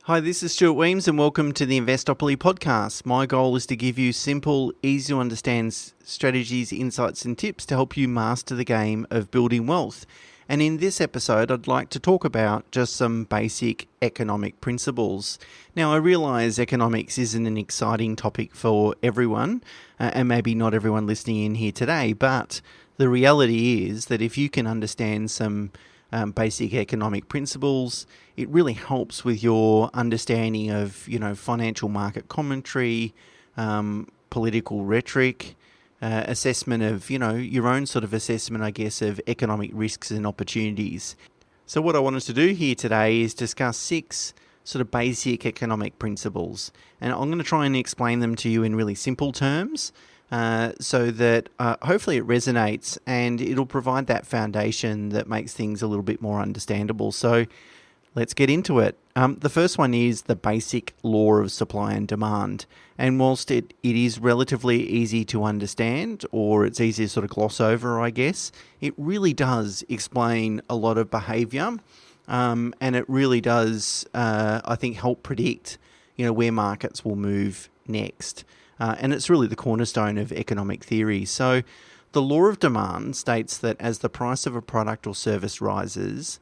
Hi, this is Stuart Weems and welcome to the Investopoly podcast. My goal is to give you simple, easy to understand strategies, insights and tips to help you master the game of building wealth. And in this episode, I'd like to talk about just some basic economic principles. Now, I realise economics isn't an exciting topic for everyone, and maybe not everyone listening in here today, but the reality is that if you can understand some basic economic principles, it really helps with your understanding of, financial market commentary, political rhetoric, assessment of, your own sort of assessment, I guess, of economic risks and opportunities. So what I wanted to do here today is discuss 6 sort of basic economic principles. And I'm going to try and explain them to you in really simple terms, so that hopefully it resonates and it'll provide that foundation that makes things a little bit more understandable. So let's get into it. The first one is the basic law of supply and demand. And whilst it is relatively easy to understand, or it's easy to sort of gloss over, I guess, it really does explain a lot of behaviour. And it really does, I think, help predict, where markets will move next. And it's really the cornerstone of economic theory. So the law of demand states that as the price of a product or service rises,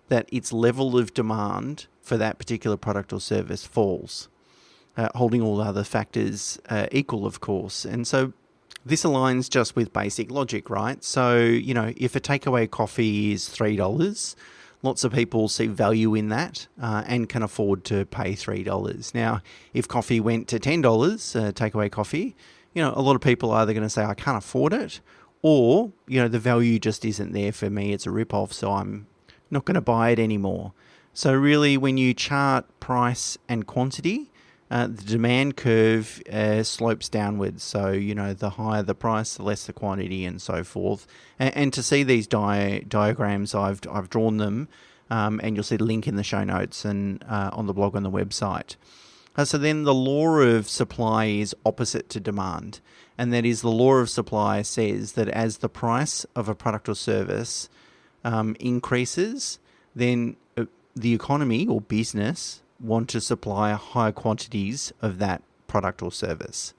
that its level of demand for that particular product or service falls, holding all other factors equal, of course. And so this aligns just with basic logic, right? So, if a takeaway coffee is $3, lots of people see value in that and can afford to pay $3. Now, if coffee went to $10, takeaway coffee, a lot of people are either going to say, I can't afford it, or, the value just isn't there for me. It's a rip-off, so I'm not going to buy it anymore. So really, when you chart price and quantity, the demand curve slopes downwards. So, the higher the price, the less the quantity and so forth. And to see these diagrams, I've drawn them, and you'll see the link in the show notes and on the blog on the website. So then the law of supply is opposite to demand. And that is, the law of supply says that as the price of a product or service increases, then the economy or business want to supply higher quantities of that product or service.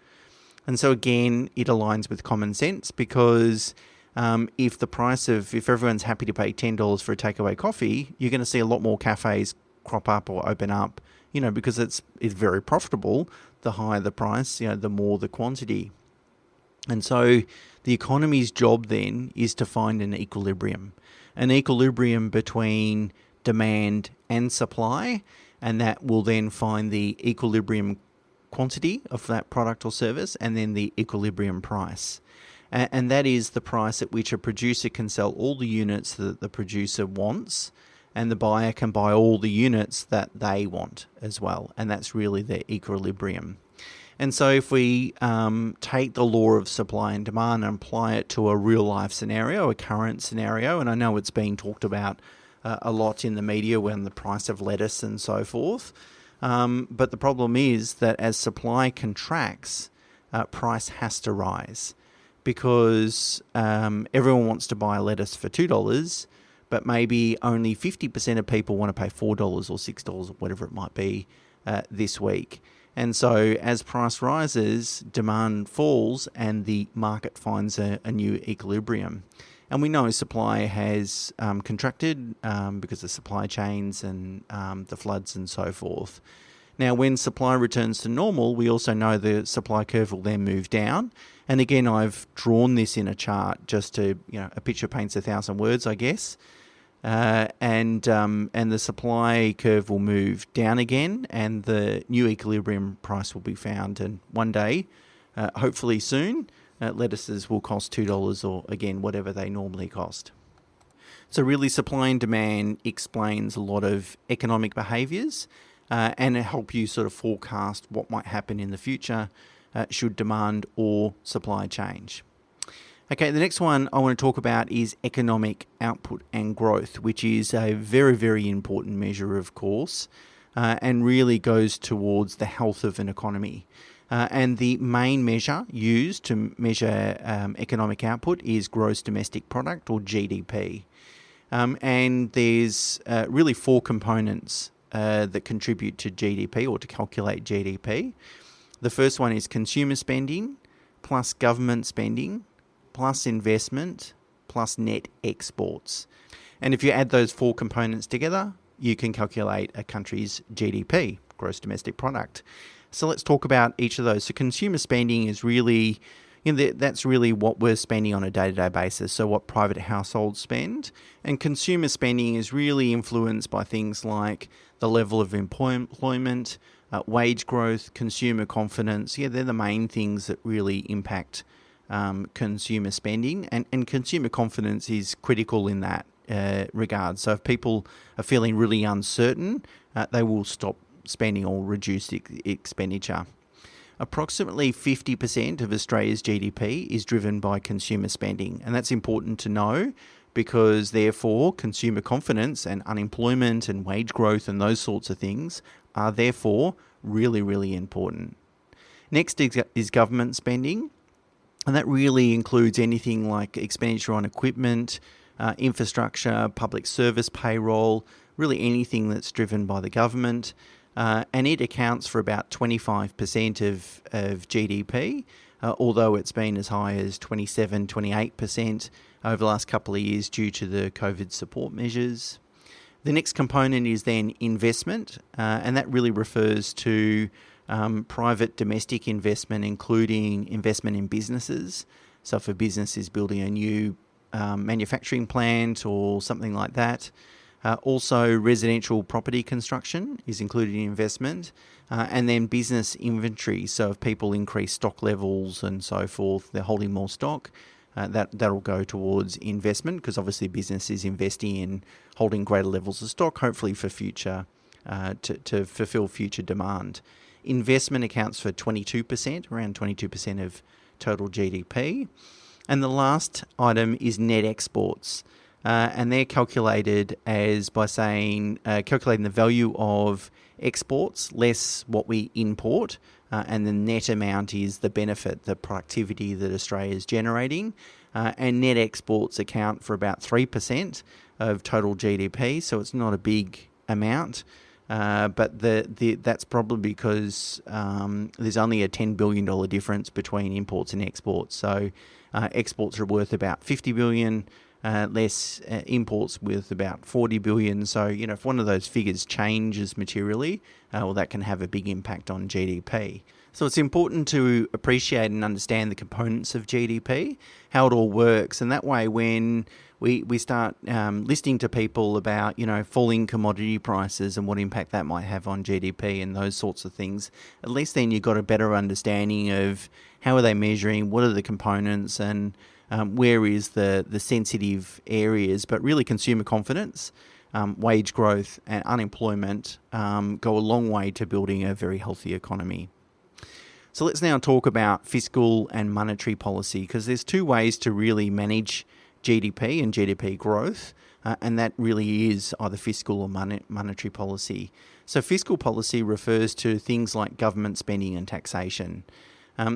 And so again, it aligns with common sense, because if everyone's happy to pay $10 for a takeaway coffee, you're going to see a lot more cafes crop up or open up, because it's very profitable. The higher the price, the more the quantity. And so the economy's job then is to find an equilibrium between demand and supply, and that will then find the equilibrium quantity of that product or service, and then the equilibrium price. And that is the price at which a producer can sell all the units that the producer wants, and the buyer can buy all the units that they want as well. And that's really the equilibrium. And so if we take the law of supply and demand and apply it to a real life scenario, a current scenario, and I know it's being talked about a lot in the media when the price of lettuce and so forth. But the problem is that as supply contracts, price has to rise, because everyone wants to buy lettuce for $2, but maybe only 50% of people want to pay $4 or $6 or whatever it might be this week. And so as price rises, demand falls and the market finds a new equilibrium. And we know supply has contracted because of supply chains and the floods and so forth. Now, when supply returns to normal, we also know the supply curve will then move down. And again, I've drawn this in a chart just to, a picture paints 1,000 words, I guess. And the supply curve will move down again, and the new equilibrium price will be found. And one day, hopefully soon, lettuces will cost $2 or, again, whatever they normally cost. So really, supply and demand explains a lot of economic behaviours, and it helps you sort of forecast what might happen in the future should demand or supply change. Okay, the next one I want to talk about is economic output and growth, which is a very, very important measure, of course, and really goes towards the health of an economy. And the main measure used to measure economic output is gross domestic product, or GDP. And there's really 4 components that contribute to GDP or to calculate GDP. The first one is consumer spending, plus government spending, plus investment, plus net exports. And if you add those four components together, you can calculate a country's GDP, gross domestic product. So let's talk about each of those. So consumer spending is really, that's really what we're spending on a day-to-day basis, so what private households spend. And consumer spending is really influenced by things like the level of employment, wage growth, consumer confidence. Yeah, they're the main things that really impact consumer spending. And consumer confidence is critical in that regard. So if people are feeling really uncertain, they will stop spending or reduce expenditure. Approximately 50% of Australia's GDP is driven by consumer spending, and that's important to know because therefore consumer confidence and unemployment and wage growth and those sorts of things are therefore really, really important. Next is government spending, and that really includes anything like expenditure on equipment, infrastructure, public service payroll, really anything that's driven by the government. And it accounts for about 25% of GDP, although it's been as high as 27, 28% over the last couple of years due to the COVID support measures. The next component is then investment, and that really refers to private domestic investment, including investment in businesses. So if a business is building a new manufacturing plant or something like that. Also, residential property construction is included in investment, and then business inventory. So if people increase stock levels and so forth, they're holding more stock, that'll go towards investment because obviously business is investing in holding greater levels of stock, hopefully for future, to fulfill future demand. Investment accounts for 22%, around 22% of total GDP. And the last item is net exports. And they're calculated as by saying, calculating the value of exports less what we import, and the net amount is the benefit, the productivity that Australia is generating. And net exports account for about 3% of total GDP, so it's not a big amount. But that's probably because there's only a $10 billion difference between imports and exports. So exports are worth about $50 billion, less imports worth about $40 billion. So, if one of those figures changes materially, well, that can have a big impact on GDP. So it's important to appreciate and understand the components of GDP, how it all works. And that way, when we start listening to people about, falling commodity prices and what impact that might have on GDP and those sorts of things, at least then you've got a better understanding of how are they measuring, what are the components, and where is the sensitive areas. But really consumer confidence, wage growth and unemployment go a long way to building a very healthy economy. So let's now talk about fiscal and monetary policy, because there's two ways to really manage GDP and GDP growth, and that really is either fiscal or monetary policy. So fiscal policy refers to things like government spending and taxation.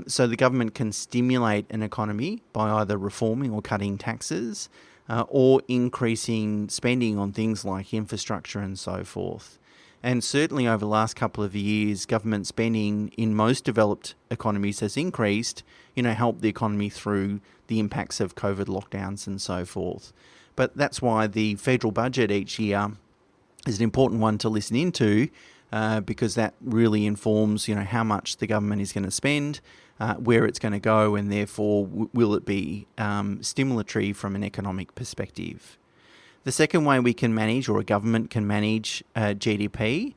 So the government can stimulate an economy by either reforming or cutting taxes, or increasing spending on things like infrastructure and so forth. And certainly over the last couple of years, government spending in most developed economies has increased, helped the economy through the impacts of COVID lockdowns and so forth. But that's why the federal budget each year is an important one to listen into, because that really informs, how much the government is going to spend, where it's going to go, and therefore will it be stimulatory from an economic perspective. The second way we can manage, or a government can manage GDP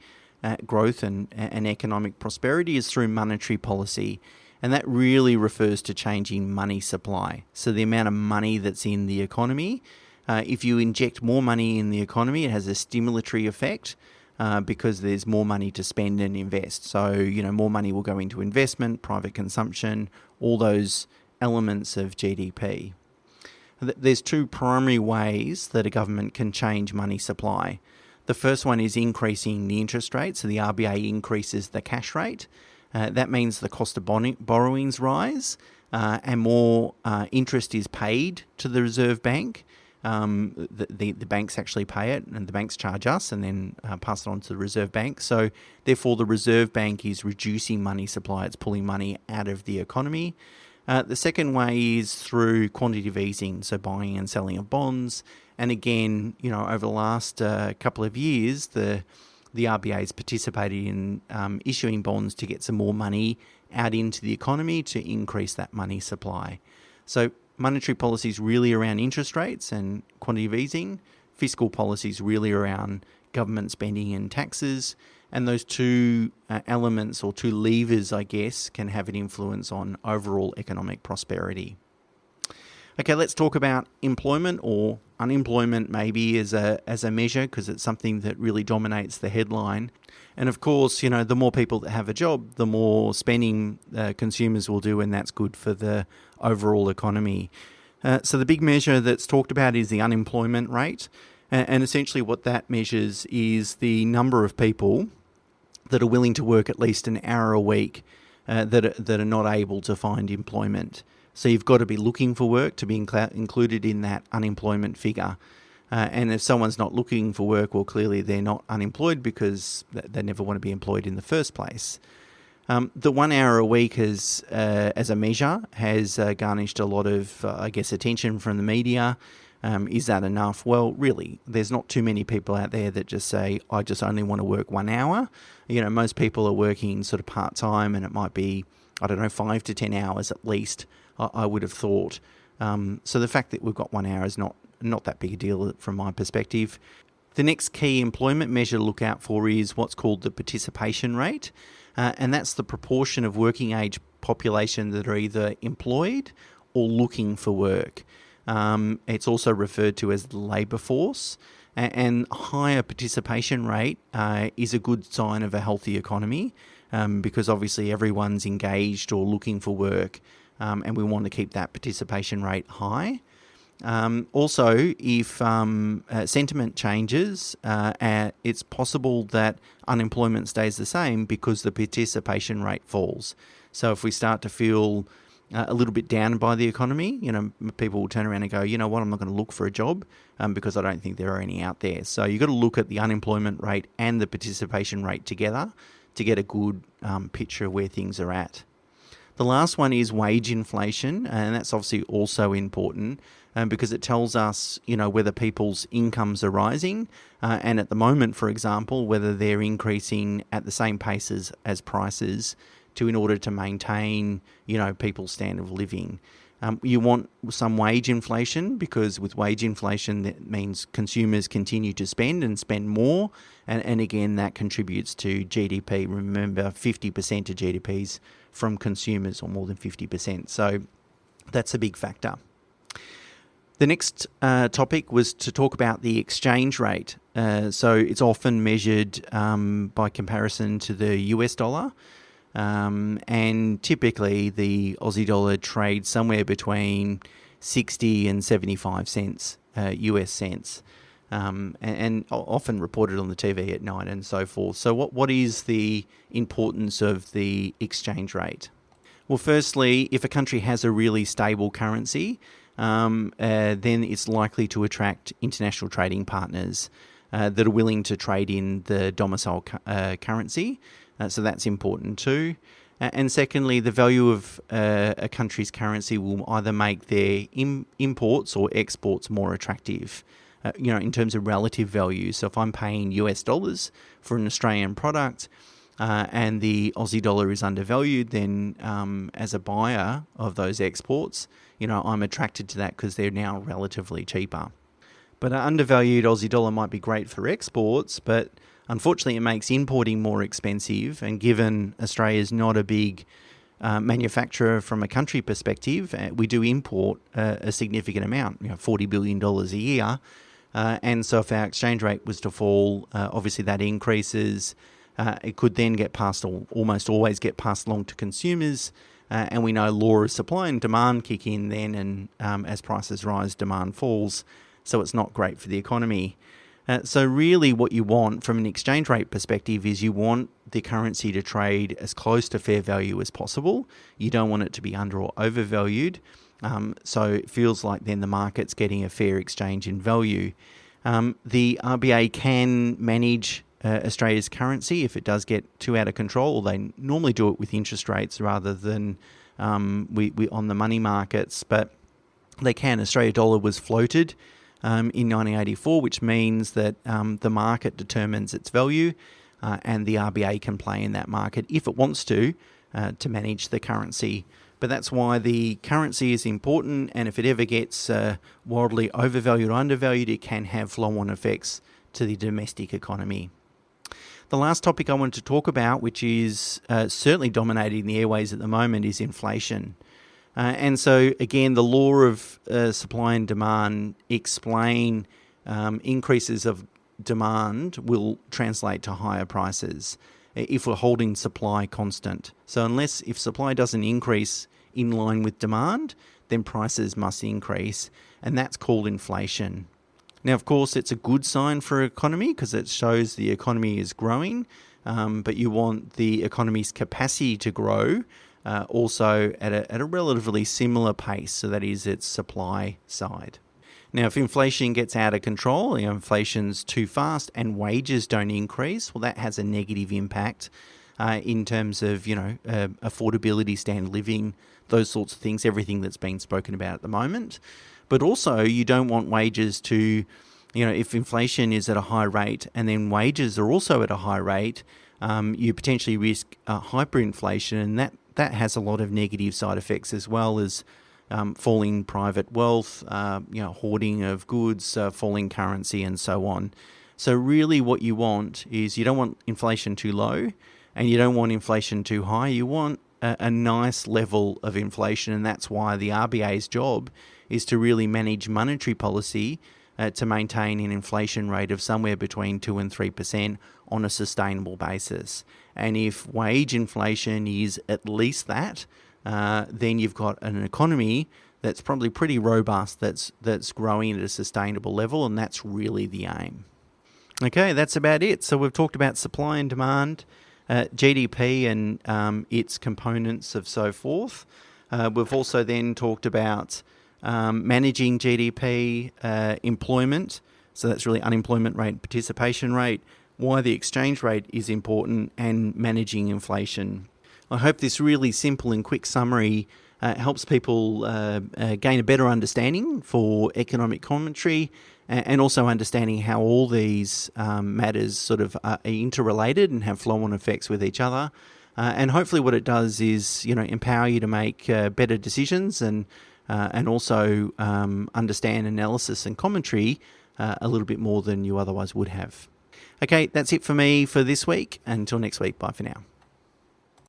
growth and economic prosperity, is through monetary policy. And that really refers to changing money supply. So the amount of money that's in the economy. If you inject more money in the economy, it has a stimulatory effect because there's more money to spend and invest. So, more money will go into investment, private consumption, all those elements of GDP. There's two primary ways that a government can change money supply. The first one is increasing the interest rate. So the RBA increases the cash rate. That means the cost of borrowings rise, and more interest is paid to the Reserve Bank. the banks actually pay it, and the banks charge us and then pass it on to the Reserve Bank. So therefore, the Reserve Bank is reducing money supply. It's pulling money out of the economy. The second way is through quantitative easing, so buying and selling of bonds. And again, over the last couple of years, the RBA has participated in issuing bonds to get some more money out into the economy to increase that money supply. So monetary policy is really around interest rates and quantitative easing. Fiscal policy is really around government spending and taxes. And those two elements, or two levers, I guess, can have an influence on overall economic prosperity. Okay, let's talk about employment, or unemployment maybe as a measure, because it's something that really dominates the headline. And of course, the more people that have a job, the more spending consumers will do, and that's good for the overall economy. So the big measure that's talked about is the unemployment rate. And essentially what that measures is the number of people that are willing to work at least an hour a week that are not able to find employment. So you've got to be looking for work to be included in that unemployment figure. And if someone's not looking for work, well, clearly they're not unemployed because they never want to be employed in the first place. The 1 hour a week as a measure has garnished a lot of, attention from the media. Is that enough? Well, really, there's not too many people out there that just say, I just only want to work 1 hour. Most people are working sort of part-time, and it might be, 5 to 10 hours at least, I would have thought. So the fact that we've got 1 hour is not that big a deal from my perspective. The next key employment measure to look out for is what's called the participation rate. And that's the proportion of working age population that are either employed or looking for work. It's also referred to as the labour force. And higher participation rate is a good sign of a healthy economy, because obviously everyone's engaged or looking for work, and we want to keep that participation rate high. Also, if sentiment changes, it's possible that unemployment stays the same because the participation rate falls. So if we start to feel a little bit down by the economy, people will turn around and go, you know what, I'm not going to look for a job because I don't think there are any out there. So you've got to look at the unemployment rate and the participation rate together to get a good picture of where things are at. The last one is wage inflation, and that's obviously also important because it tells us, whether people's incomes are rising, and at the moment, for example, whether they're increasing at the same pace as prices in order to maintain, people's standard of living. You want some wage inflation because with wage inflation, that means consumers continue to spend and spend more. And again, that contributes to GDP. Remember, 50% of GDP's from consumers, or more than 50%. So that's a big factor. The next topic was to talk about the exchange rate. So it's often measured by comparison to the US dollar. And typically the Aussie dollar trades somewhere between 60 and 75 cents, US cents, and often reported on the TV at night and so forth. So what is the importance of the exchange rate? Well, firstly, if a country has a really stable currency, then it's likely to attract international trading partners that are willing to trade in the domicile currency. So that's important too. And secondly, the value of a country's currency will either make their imports or exports more attractive, in terms of relative value. So if I'm paying US dollars for an Australian product and the Aussie dollar is undervalued, then as a buyer of those exports, I'm attracted to that because they're now relatively cheaper. But an undervalued Aussie dollar might be great for exports, but unfortunately, it makes importing more expensive, and given Australia's not a big manufacturer from a country perspective, we do import a significant amount, $40 billion a year. And so if our exchange rate was to fall, obviously that increases. It could then get passed, or almost always get passed along to consumers. And we know law of supply and demand kick in then, and as prices rise, demand falls. So it's not great for the economy. So really what you want from an exchange rate perspective is you want the currency to trade as close to fair value as possible. You don't want it to be under or overvalued. So it feels like then the market's getting a fair exchange in value. The RBA can manage Australia's currency if it does get too out of control. They normally do it with interest rates rather than we on the money markets, but they can. Australia dollar was floated in 1984, which means that the market determines its value, and the RBA can play in that market if it wants to manage the currency. But that's why the currency is important, and if it ever gets wildly overvalued or undervalued, it can have flow-on effects to the domestic economy. The last topic I wanted to talk about, which is certainly dominating the airways at the moment, is inflation. And so, again, the law of supply and demand explain increases of demand will translate to higher prices if we're holding supply constant. So if supply doesn't increase in line with demand, then prices must increase, and that's called inflation. Now, of course, it's a good sign for an economy because it shows the economy is growing, but you want the economy's capacity to grow also at a relatively similar pace, so that is its supply side. Now, if inflation gets out of control, inflation's too fast and wages don't increase, well, that has a negative impact in terms of, affordability, standard living, those sorts of things, everything that's been spoken about at the moment. But also, you don't want wages to, if inflation is at a high rate and then wages are also at a high rate, you potentially risk hyperinflation, and that has a lot of negative side effects as well as falling private wealth, hoarding of goods, falling currency, and so on. So really what you want is you don't want inflation too low and you don't want inflation too high. You want a nice level of inflation, and that's why the RBA's job is to really manage monetary policy to maintain an inflation rate of somewhere between 2 and 3% on a sustainable basis. And if wage inflation is at least that, then you've got an economy that's probably pretty robust, that's growing at a sustainable level, and that's really the aim. Okay, that's about it. So we've talked about supply and demand, GDP and its components of so forth. We've also then talked about managing GDP, employment, so that's really unemployment rate, participation rate, why the exchange rate is important, and managing inflation. I hope this really simple and quick summary helps people gain a better understanding for economic commentary and also understanding how all these matters sort of are interrelated and have flow-on effects with each other. And hopefully what it does is, empower you to make better decisions and also understand analysis and commentary a little bit more than you otherwise would have. Okay, that's it for me for this week. Until next week, bye for now.